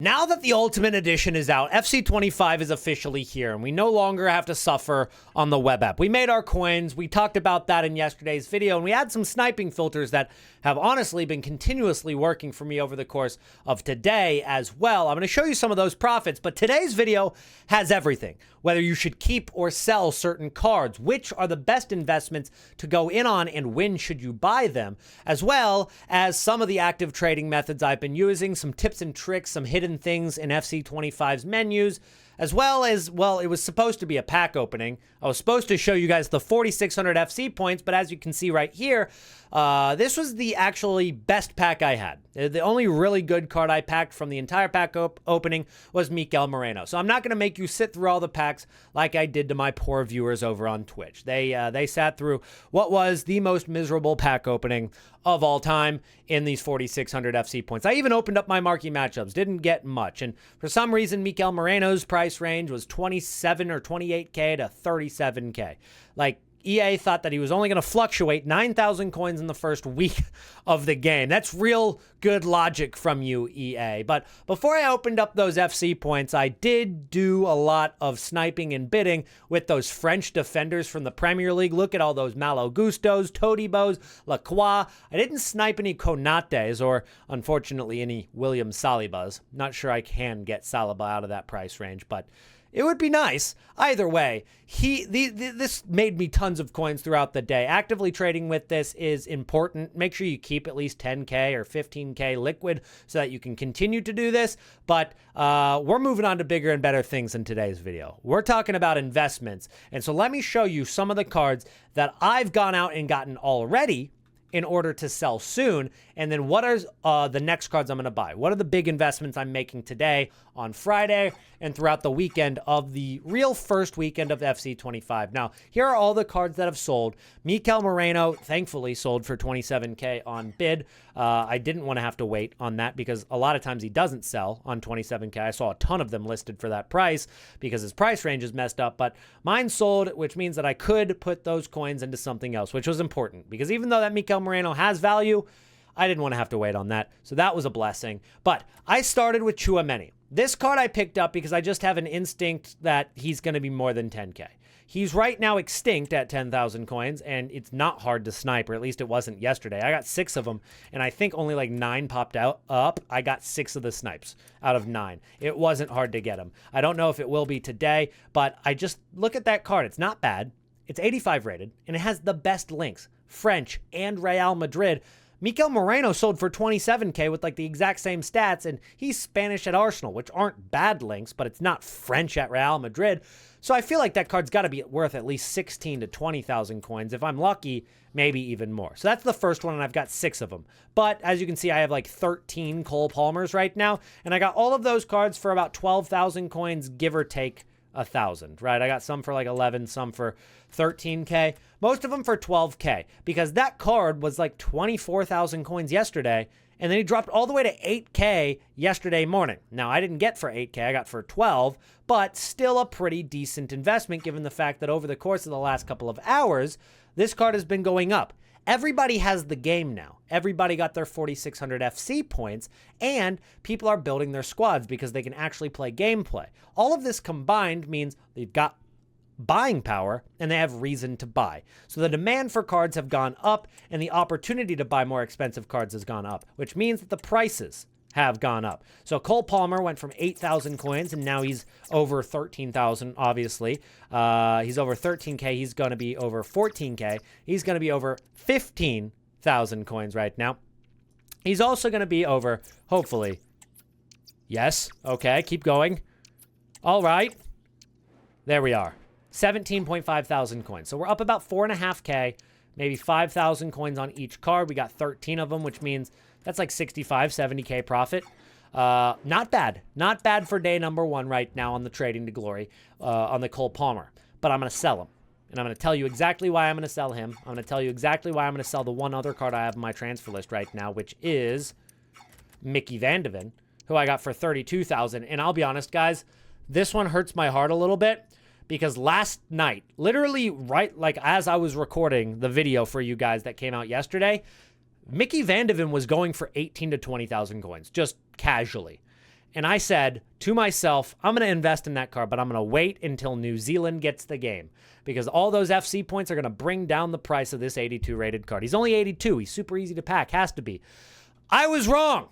Now that the Ultimate Edition is out, FC25 is officially here, and we no longer have to suffer on the web app. We made our coins. We talked about that in yesterday's video, and we had some sniping filters that have honestly been continuously working for me over the course of today as well. I'm going to show you some of those profits, but today's video has everything. Whether you should keep or sell certain cards, which are the best investments to go in on, and when should you buy them, as well as some of the active trading methods I've been using, some tips and tricks, some hidden things in FC25's menus, as well as, well, it was supposed to be a pack opening. I was supposed to show you guys the 4,600 FC points, but as you can see right here, this was the actually best pack I had. The only really good card I packed from the entire pack opening was Mikel Moreno. So I'm not going to make you sit through all the packs like I did to my poor viewers over on Twitch. They sat through what was the most miserable pack opening of all time in these 4,600 FC points. I even opened up my marquee matchups, didn't get much. And for some reason, Mikel Moreno's price range was 27 or 28K to 37K. Like, EA thought that he was only going to fluctuate 9,000 coins in the first week of the game. That's real good logic from you, EA. But before I opened up those FC points, I did do a lot of sniping and bidding with those French defenders from the Premier League. Look at all those Malo Gustos, Todibos, Lacroix. I didn't snipe any Konates or, unfortunately, any William Salibas. Not sure I can get Saliba out of that price range, but it would be nice. Either way, this made me tons of coins throughout the day. Actively trading with this is important. Make sure you keep at least 10K or 15K liquid so that you can continue to do this. But we're moving on to bigger and better things in today's video. We're talking about investments. And so let me show you some of the cards that I've gone out and gotten already in order to sell soon, and then what are the next cards I'm going to buy? What are the big investments I'm making today on Friday and throughout the weekend of the real first weekend of FC25? Now, here are all the cards that have sold. Mikel Moreno, thankfully, sold for 27K on bid. I didn't want to have to wait on that because a lot of times he doesn't sell on 27K. I saw a ton of them listed for that price because his price range is messed up, but mine sold, which means that I could put those coins into something else, which was important because even though that Mikel Moreno has value, I didn't want to have to wait on that. So that was a blessing. But I started with Chouameni. This card I picked up because I just have an instinct that he's going to be more than 10K. He's right now extinct at 10,000 coins, and it's not hard to snipe, or at least it wasn't yesterday. I got 6 of them, and I think only like 9 popped up. I got 6 of the snipes out of 9. It wasn't hard to get them. I don't know if it will be today, but I just look at that card. It's not bad. It's 85 rated, and it has the best links, French and Real Madrid. Mikel Moreno sold for 27K with like the exact same stats, and he's Spanish at Arsenal, which aren't bad links, but it's not French at Real Madrid. So I feel like that card's got to be worth at least 16 to 20,000 coins. If I'm lucky, maybe even more. So that's the first one, and I've got 6 of them. But as you can see, I have like 13 Cole Palmers right now, and I got all of those cards for about 12,000 coins, give or take 1,000, right? I got some for like 11, some for 13K, most of them for 12K, because that card was like 24,000 coins yesterday, and then he dropped all the way to 8K yesterday morning. Now, I didn't get for 8K, I got for 12, but still a pretty decent investment given the fact that over the course of the last couple of hours, this card has been going up. Everybody has the game now. Everybody got their 4,600 FC points, and people are building their squads because they can actually play gameplay. All of this combined means they've got buying power, and they have reason to buy. So the demand for cards have gone up, and the opportunity to buy more expensive cards has gone up, which means that the prices have gone up. So Cole Palmer went from 8,000 coins, and now he's over 13,000, obviously. He's over 13K. He's going to be over 14K. He's going to be over 15,000 coins right now. He's also going to be over, hopefully. Yes. Okay, keep going. All right. There we are. 17.5 thousand coins. So we're up about 4.5K, maybe 5,000 coins on each card. We got 13 of them, which means that's like 65, 70K profit. Not bad. Not bad for day number 1 right now on the Trading to Glory on the Cole Palmer. But I'm going to sell him. And I'm going to tell you exactly why I'm going to sell him. I'm going to tell you exactly why I'm going to sell the one other card I have in my transfer list right now, which is Mickey Van de Ven, who I got for 32,000. And I'll be honest, guys, this one hurts my heart a little bit because last night, literally right like as I was recording the video for you guys that came out yesterday, Mickey Van de Ven was going for 18 to 20,000 coins, just casually. And I said to myself, I'm going to invest in that card, but I'm going to wait until New Zealand gets the game because all those FC points are going to bring down the price of this 82 rated card. He's only 82. He's super easy to pack. Has to be. I was wrong.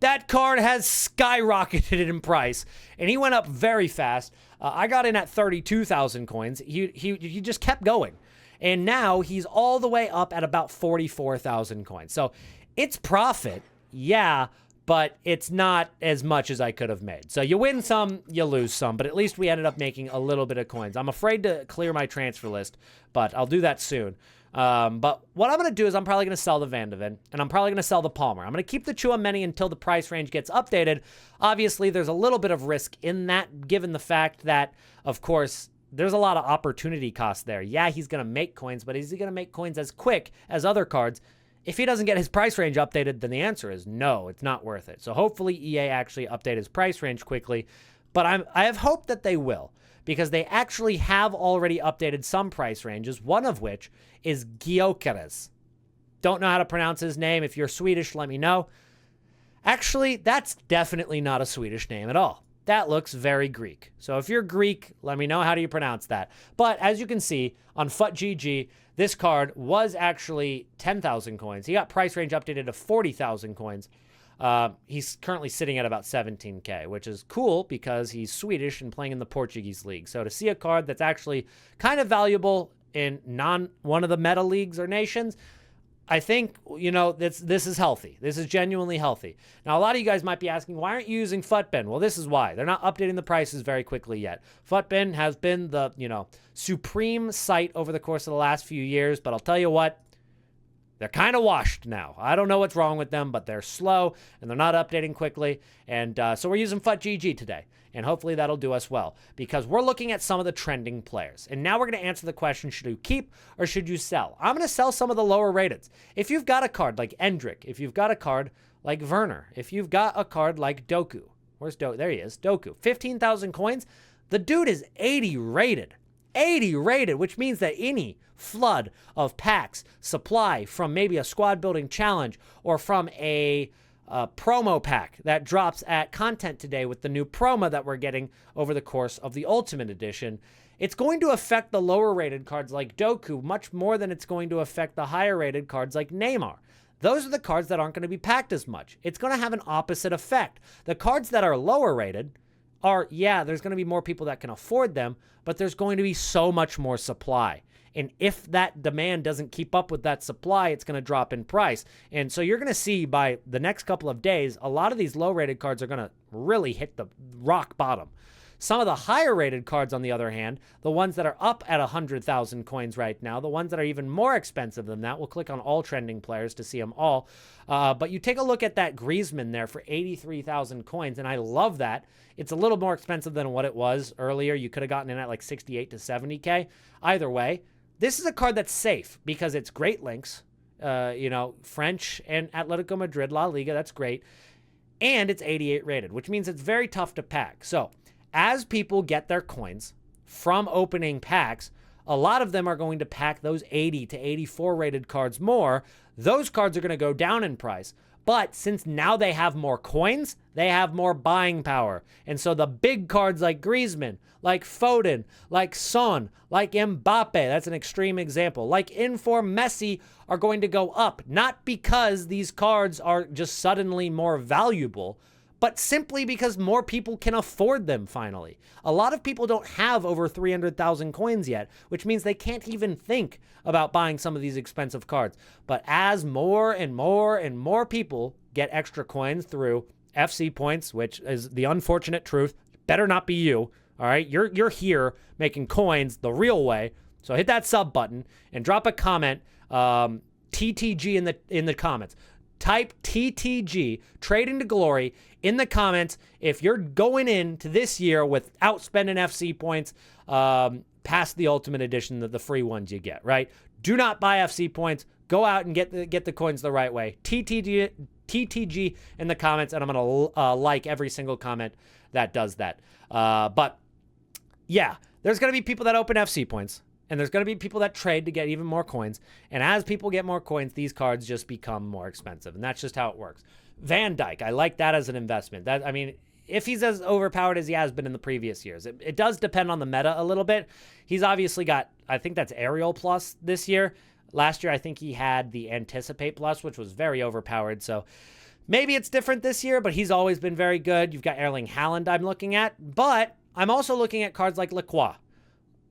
That card has skyrocketed in price, and he went up very fast. I got in at 32,000 coins. He just kept going, and now he's all the way up at about 44,000 coins. So it's profit, yeah, but it's not as much as I could have made. So you win some, you lose some, but at least we ended up making a little bit of coins. I'm afraid to clear my transfer list, but I'll do that soon. But what I'm going to do is I'm probably going to sell the Van de Ven, and I'm probably going to sell the Palmer. I'm going to keep the Chouameni until the price range gets updated. Obviously, there's a little bit of risk in that, given the fact that, of course, there's a lot of opportunity cost there. Yeah, he's going to make coins, but is he going to make coins as quick as other cards? If he doesn't get his price range updated, then the answer is no, it's not worth it. So hopefully EA actually update his price range quickly, but I have hope that they will, because they actually have already updated some price ranges, one of which is Gyökeres. Don't know how to pronounce his name. If you're Swedish, let me know. Actually, that's definitely not a Swedish name at all. That looks very Greek. So if you're Greek, let me know how do you pronounce that. But as you can see on FUTGG, this card was actually 10,000 coins. He got price range updated to 40,000 coins. He's currently sitting at about 17K, which is cool because he's Swedish and playing in the Portuguese league. So to see a card that's actually kind of valuable in one of the meta leagues or nations, I think, you know, this is healthy. This is genuinely healthy. Now, a lot of you guys might be asking, why aren't you using FUTBin? Well, this is why. They're not updating the prices very quickly yet. FUTBin has been the, supreme site over the course of the last few years, but I'll tell you what, they're kind of washed now. I don't know what's wrong with them, but they're slow, and they're not updating quickly. And so we're using FUTGG today, and hopefully that'll do us well, because we're looking at some of the trending players. And now we're going to answer the question, should you keep or should you sell? I'm going to sell some of the lower rated. If you've got a card like Endrick, if you've got a card like Werner, if you've got a card like Doku, where's Doku? There he is, Doku. 15,000 coins. The dude is 80 rated. 80 rated, which means that any flood of packs supply from maybe a squad building challenge or from a promo pack that drops at content today with the new promo that we're getting over the course of the Ultimate Edition, it's going to affect the lower rated cards like Doku much more than it's going to affect the higher rated cards like Neymar. Those are the cards that aren't going to be packed as much. It's going to have an opposite effect. The cards that are lower rated are, yeah, there's going to be more people that can afford them, but there's going to be so much more supply. And if that demand doesn't keep up with that supply, it's going to drop in price. And so you're going to see by the next couple of days, a lot of these low-rated cards are going to really hit the rock bottom. Some of the higher-rated cards, on the other hand, the ones that are up at 100,000 coins right now, the ones that are even more expensive than that, we'll click on all trending players to see them all. But you take a look at that Griezmann there for 83,000 coins, and I love that. It's a little more expensive than what it was earlier. You could have gotten in at like 68 to 70K. Either way, this is a card that's safe because it's great links, French and Atletico Madrid, La Liga, that's great. And it's 88 rated, which means it's very tough to pack. So as people get their coins from opening packs, a lot of them are going to pack those 80 to 84 rated cards more. Those cards are going to go down in price. But since now they have more coins, they have more buying power. And so the big cards like Griezmann, like Foden, like Son, like Mbappe, that's an extreme example, like Inform Messi are going to go up. Not because these cards are just suddenly more valuable, but simply because more people can afford them finally. A lot of people don't have over 300,000 coins yet, which means they can't even think about buying some of these expensive cards. But as more and more and more people get extra coins through FC points, which is the unfortunate truth, better not be you, all right? You're here making coins the real way. So hit that sub button and drop a comment, TTG in the comments. Type TTG, Trading to Glory, in the comments if you're going into this year without spending FC points past the Ultimate Edition, the free ones you get, right? Do not buy FC points. Go out and get the coins the right way. TTG in the comments, and I'm going to like every single comment that does that. But, yeah, there's going to be people that open FC points. And there's going to be people that trade to get even more coins. And as people get more coins, these cards just become more expensive. And that's just how it works. Van Dijk, I like that as an investment. if he's as overpowered as he has been in the previous years. It does depend on the meta a little bit. He's obviously got, I think that's Aerial Plus this year. Last year, I think he had the Anticipate Plus, which was very overpowered. So maybe it's different this year, but he's always been very good. You've got Erling Haaland I'm looking at, but I'm also looking at cards like Lacroix.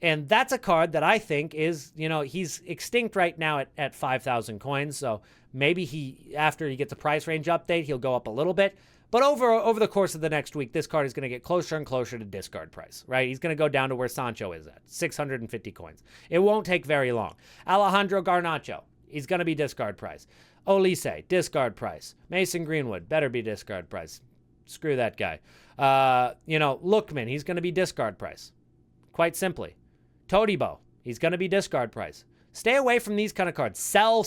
And that's a card that I think is, he's extinct right now at 5,000 coins. So maybe after he gets a price range update, he'll go up a little bit. But over the course of the next week, this card is going to get closer and closer to discard price, right? He's going to go down to where Sancho is at, 650 coins. It won't take very long. Alejandro Garnacho, he's going to be discard price. Olise, discard price. Mason Greenwood, better be discard price. Screw that guy. Lookman, he's going to be discard price. Quite simply. Todibo, he's going to be discard price. Stay away from these kind of cards. Sell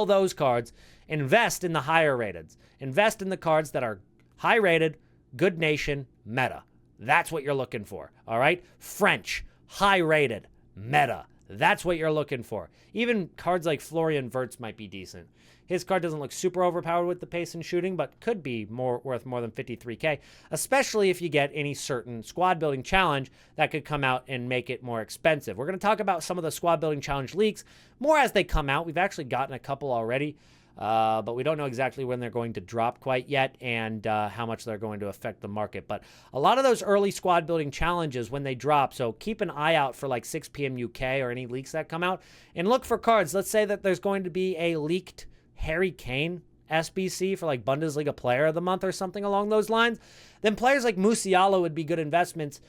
those cards. Invest in the higher rated. Invest in the cards that are high rated, good nation, meta. That's what you're looking for, all right? French, high rated, meta. That's what you're looking for. Even cards like Florian Wirtz might be decent. His card doesn't look super overpowered with the pace and shooting, but could be worth more than 53K, especially if you get any certain squad building challenge that could come out and make it more expensive. We're going to talk about some of the squad building challenge leaks more as they come out. We've actually gotten a couple already, but we don't know exactly when they're going to drop quite yet and how much they're going to affect the market. But a lot of those early squad building challenges when they drop, so keep an eye out for like 6 p.m. UK or any leaks that come out, and look for cards. Let's say that there's going to be a leaked Harry Kane SBC for like Bundesliga Player of the Month or something along those lines, then players like Musiala would be good investments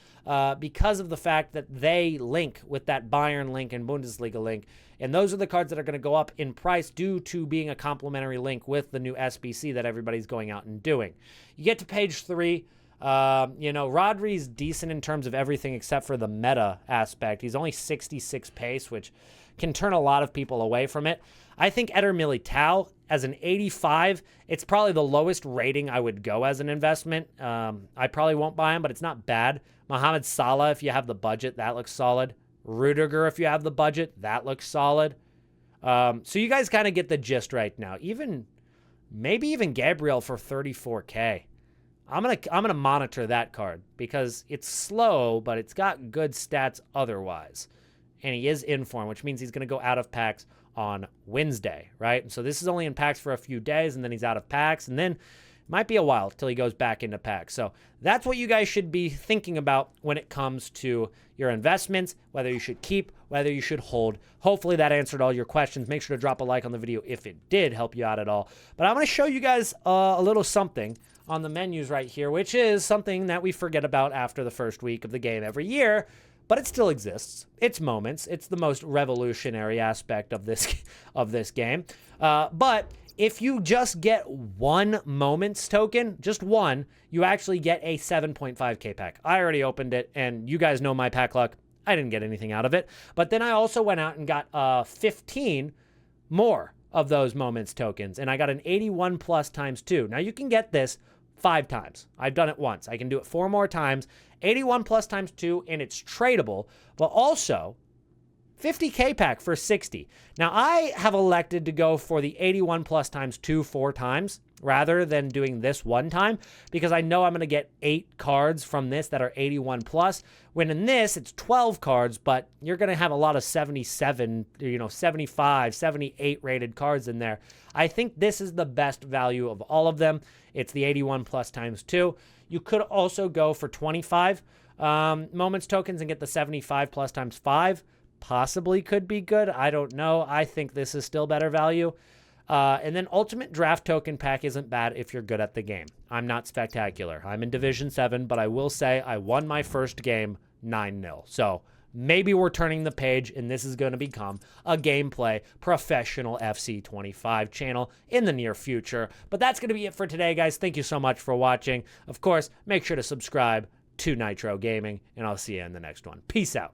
because of the fact that they link with that Bayern link and Bundesliga link. And those are the cards that are going to go up in price due to being a complementary link with the new SBC that everybody's going out and doing. You get to page 3. Rodri's decent in terms of everything except for the meta aspect. He's only 66 pace, which can turn a lot of people away from it. I think Eder Militao, as an 85, it's probably the lowest rating I would go as an investment. I probably won't buy him, but it's not bad. Mohamed Salah, if you have the budget, that looks solid. Rudiger, if you have the budget, that looks solid. So you guys kind of get the gist right now. Maybe even Gabriel for 34K. I'm gonna monitor that card because it's slow, but it's got good stats otherwise. And he is in form, which means he's going to go out of packs on Wednesday, right? So this is only in packs for a few days, and then he's out of packs, and then it might be a while till he goes back into packs. So that's what you guys should be thinking about when it comes to your investments, whether you should keep, whether you should hold. Hopefully that answered all your questions. Make sure to drop a like on the video if it did help you out at all. But I'm going to show you guys a little something on the menus right here, which is something that we forget about after the first week of the game every year, but it still exists. It's moments. It's the most revolutionary aspect of this game. But if you just get one moments token, just one, you actually get a 7.5K pack. I already opened it, and you guys know my pack luck. I didn't get anything out of it. But then I also went out and got 15 more of those moments tokens, and I got an 81 plus times 2. Now you can get this 5 times. I've done it once. I can do it 4 more times. 81 plus times 2, and it's tradable, but also 50K pack for 60. Now, I have elected to go for the 81 plus times 2 4 times rather than doing this one time because I know I'm going to get 8 cards from this that are 81 plus, when in this, it's 12 cards, but you're going to have a lot of 77, 75, 78 rated cards in there. I think this is the best value of all of them. It's the 81 plus times 2. You could also go for 25 moments tokens and get the 75 plus times 5. Possibly could be good. I don't know. I think this is still better value. And then Ultimate Draft Token Pack isn't bad if you're good at the game. I'm not spectacular. I'm in Division 7, but I will say I won my first game 9-0. So maybe we're turning the page, and this is going to become a gameplay professional FC 25 channel in the near future. But that's going to be it for today, guys. Thank you so much for watching. Of course, make sure to subscribe to Nitro Gaming, and I'll see you in the next one. Peace out.